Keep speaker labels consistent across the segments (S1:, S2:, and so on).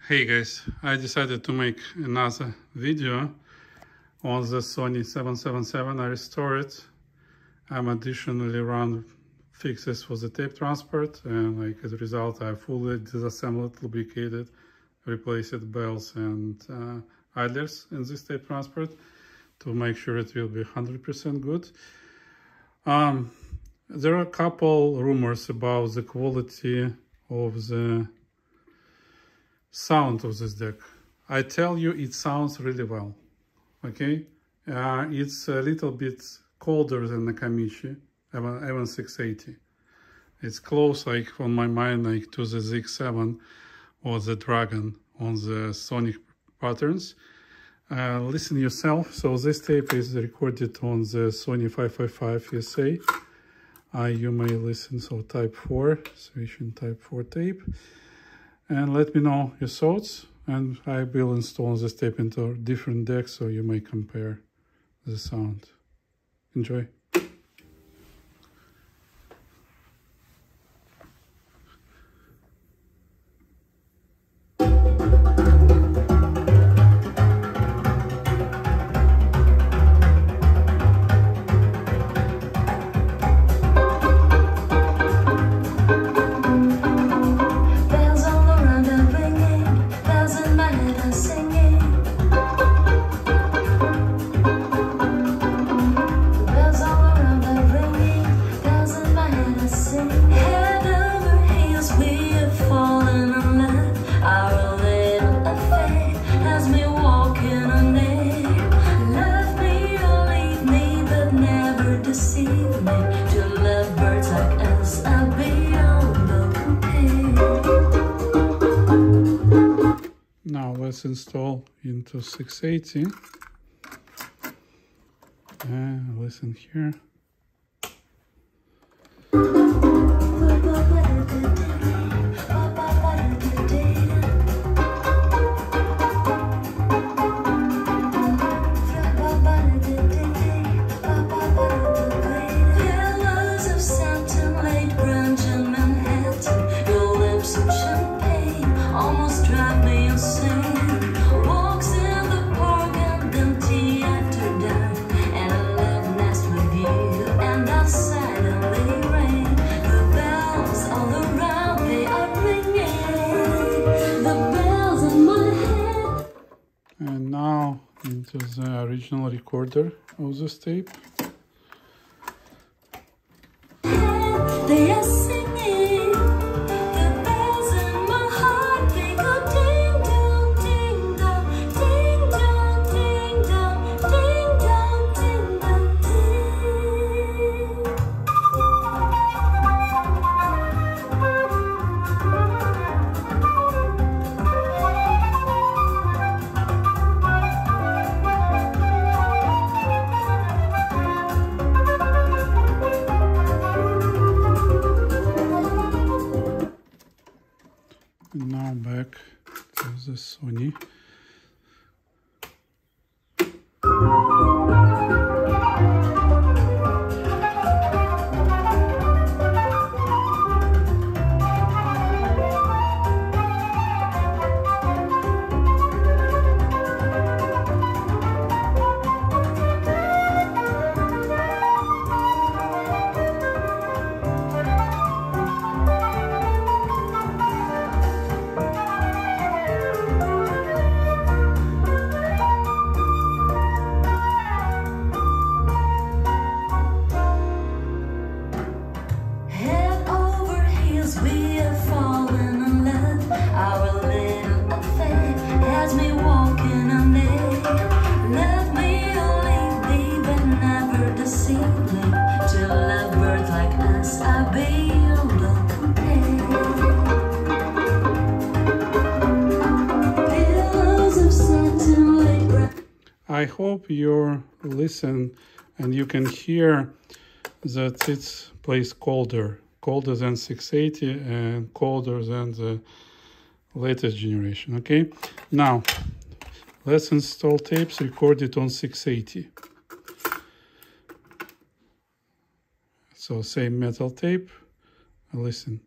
S1: Hey guys, I decided to make another video on the Sony 777. I restored it. I'm additionally run fixes for the tape transport, and as a result I fully disassembled, lubricated, replaced bells and idlers in this tape transport to make sure it will be 100% good. There are a couple rumors about the quality of the sound of this deck. I tell you, it sounds really well. Okay, it's a little bit colder than the Kamichi, even 680. It's close, on my mind, to the ZX7 or the Dragon on the Sonic patterns. Listen yourself. So this tape is recorded on the Sony 555 SA. You may listen, so type 4, switching type 4 tape. And let me know your thoughts, and I will install this tape into different decks so you may compare the sound. Enjoy. Now let's install into 680 and listen here. And now into the original recorder of this tape. They are singing, the bells in my heart, they go ding dong, ding dong, ding dong, ding dong, ding dong, ding dong, And now back to the Sony. I hope you listen and you can hear that it plays colder than 680 and colder than the latest generation. Okay, now let's install tapes recorded on 680. So same metal tape. Listen.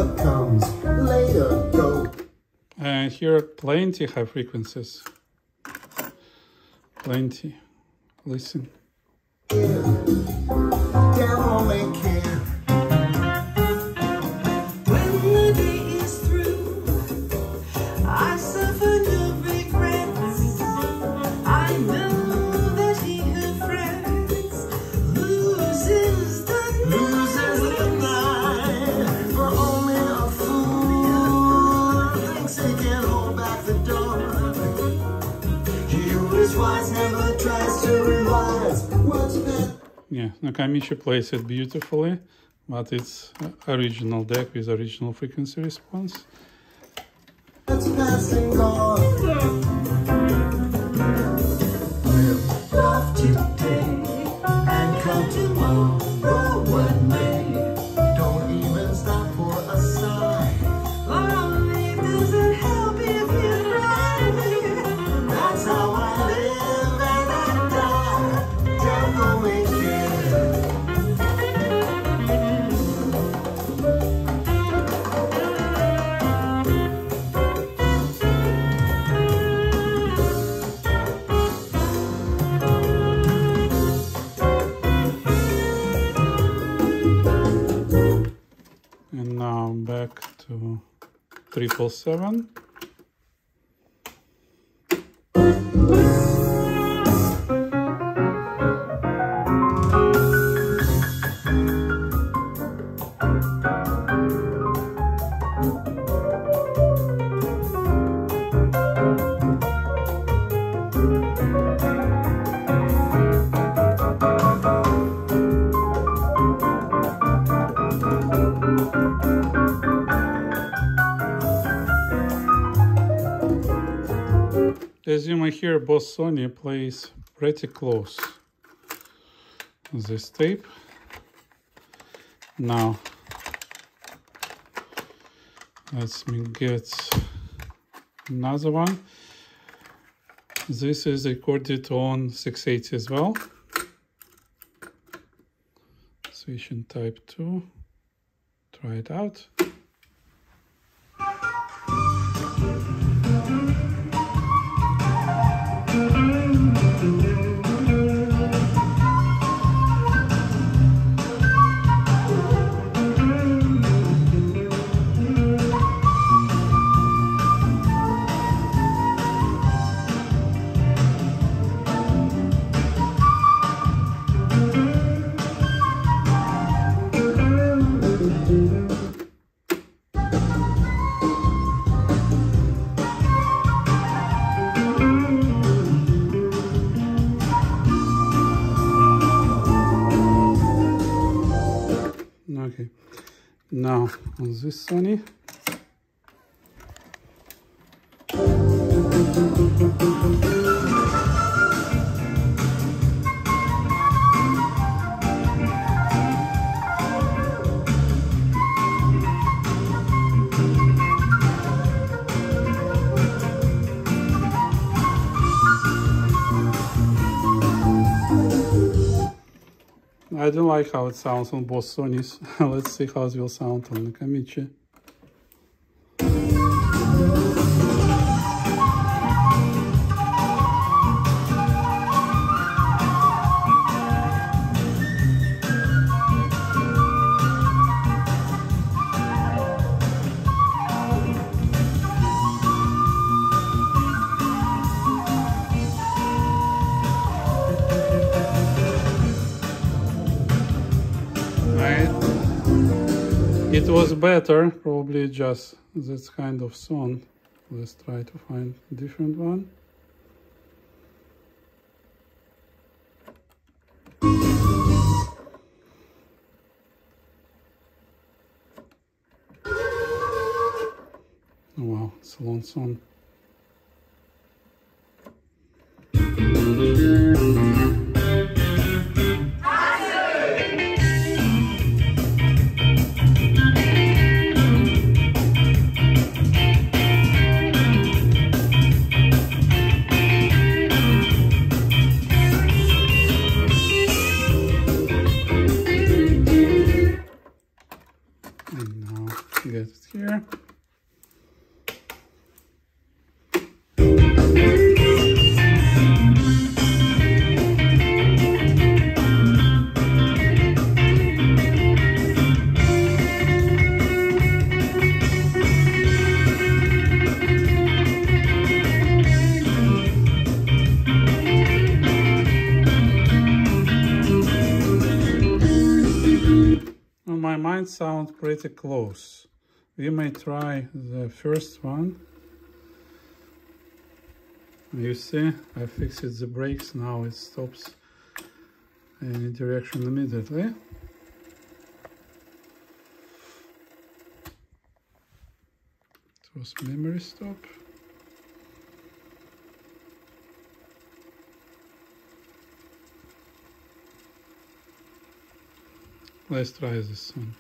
S2: what comes later, go.
S1: And here are plenty high frequencies. Plenty. Listen.
S2: Devil may care.
S3: When the day is through, I suffer no regrets. I know that he who frets loses the
S2: night. For only a fool thinks he can hold back the door. He who is wise never tries to revise what's meant.
S1: Yeah, Nakamichi plays it beautifully, but it's original deck with original frequency response.
S2: That's passing on. Live off today and come tomorrow when may. Don't even stop for a sigh.
S3: or only doesn't help if you cry.
S2: That's how I live and I die. Devil may care.
S1: And now back to 777. As you may hear, both Sony plays pretty close this tape. Now, let me get another one. This is recorded on 680 as well. Switching type 2. Try it out. Okay, now on this Sony, I don't like how it sounds on both Sonys. Let's see how it will sound on the Nakamichi. It was better, probably just this kind of sound. Let's try to find a different one. Oh, wow, it's a long song. And now get might sound pretty close. We may try the first one. You see, I fixed the brakes, now it stops any direction immediately. It was memory stop. Let's try this one.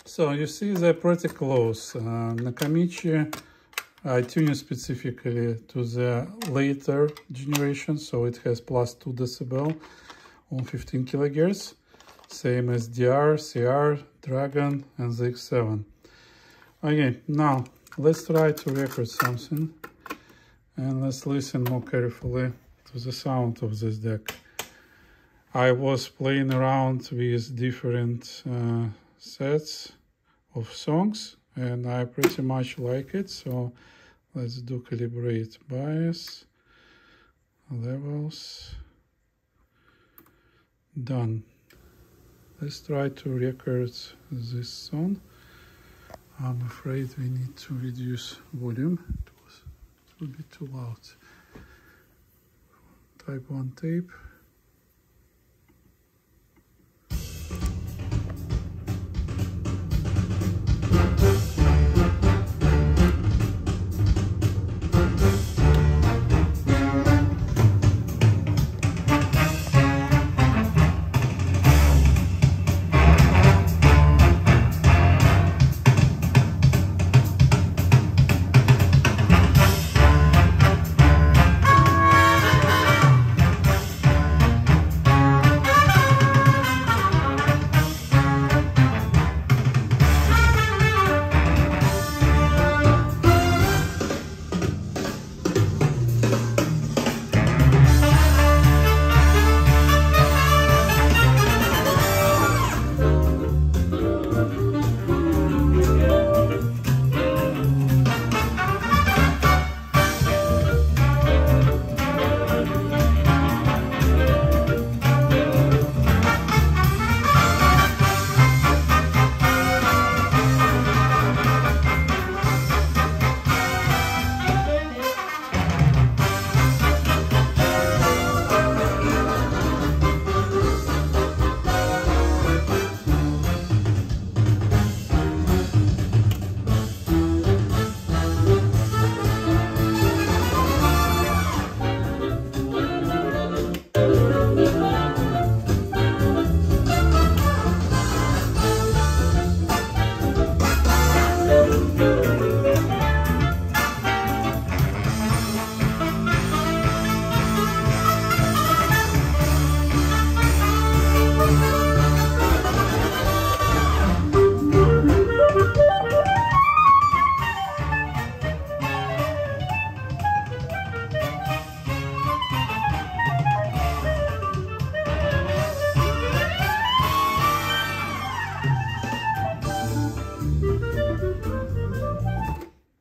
S1: So you see they're pretty close. Nakamichi I tuned specifically to the later generation, so it has +2 dB on 15 kHz, same as DR, CR, Dragon and the X7. Okay, now let's try to record something and let's listen more carefully to the sound of this deck. I was playing around with different sets of songs and I pretty much like it, so let's do calibrate bias, levels, done. Let's try to record this song. I'm afraid we need to reduce volume, it will be too loud. Type 1 tape.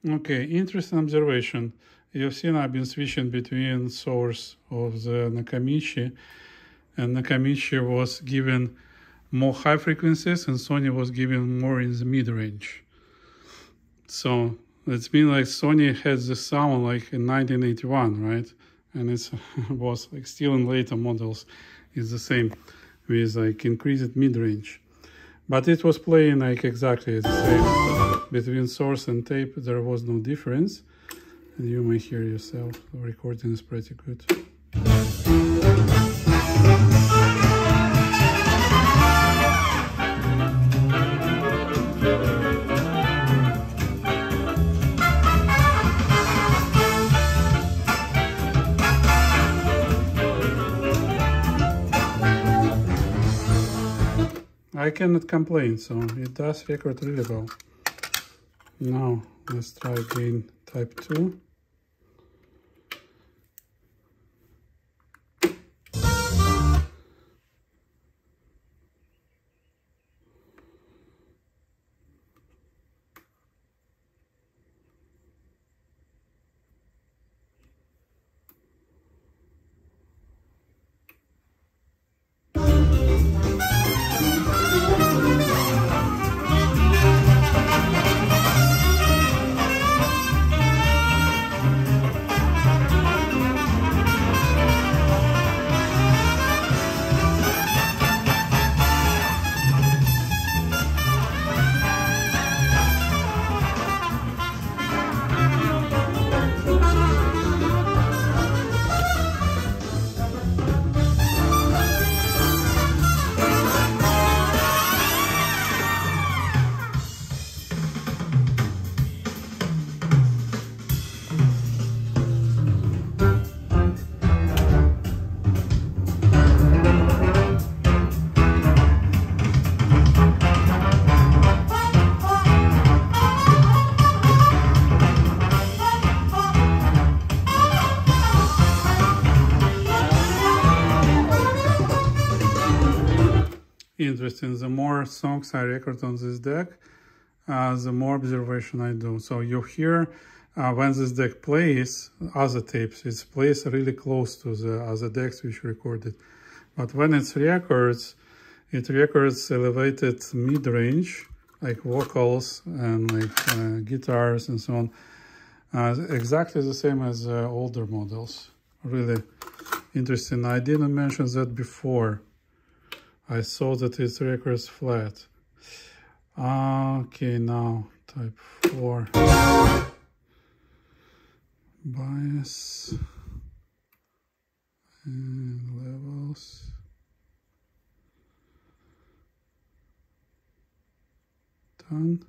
S1: Okay, interesting observation. You've seen I've been switching between source of the Nakamichi and Nakamichi was given more high frequencies and Sony was given more in the mid-range. So it's been like Sony had the sound like in 1981, right? And it was like still in later models it's the same with like increased mid-range. But it was playing like exactly the same. Between source and tape there was no difference. And you may hear yourself, the recording is pretty good. I cannot complain, so it does record really well. Now let's try again type 2. Interesting. The more songs I record on this deck, the more observation I do. So you hear when this deck plays other tapes, it plays really close to the other decks which recorded. But when it records elevated mid-range, like vocals and like guitars and so on. Exactly the same as older models. Really interesting. I didn't mention that before. I saw that it records flat. Okay, now type 4. Bias and levels. Done.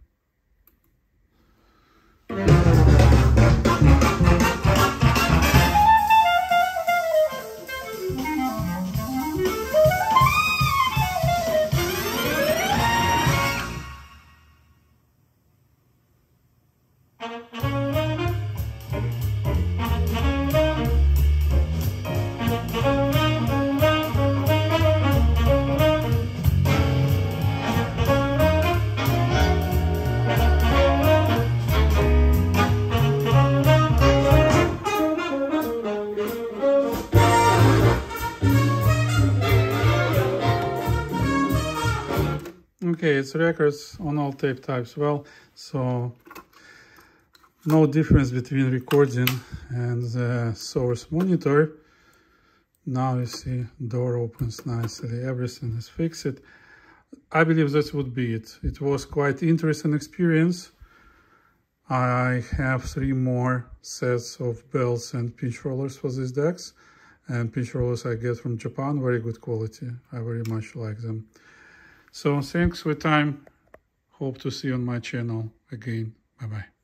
S1: Okay, it's records on all tape types well, so no difference between recording and the source monitor. Now you see door opens nicely, everything is fixed. I believe that would be it. It was quite interesting experience. I have 3 more sets of belts and pinch rollers for these decks, and pinch rollers I get from Japan, very good quality. I very much like them. So thanks for your time. Hope to see you on my channel again. Bye-bye.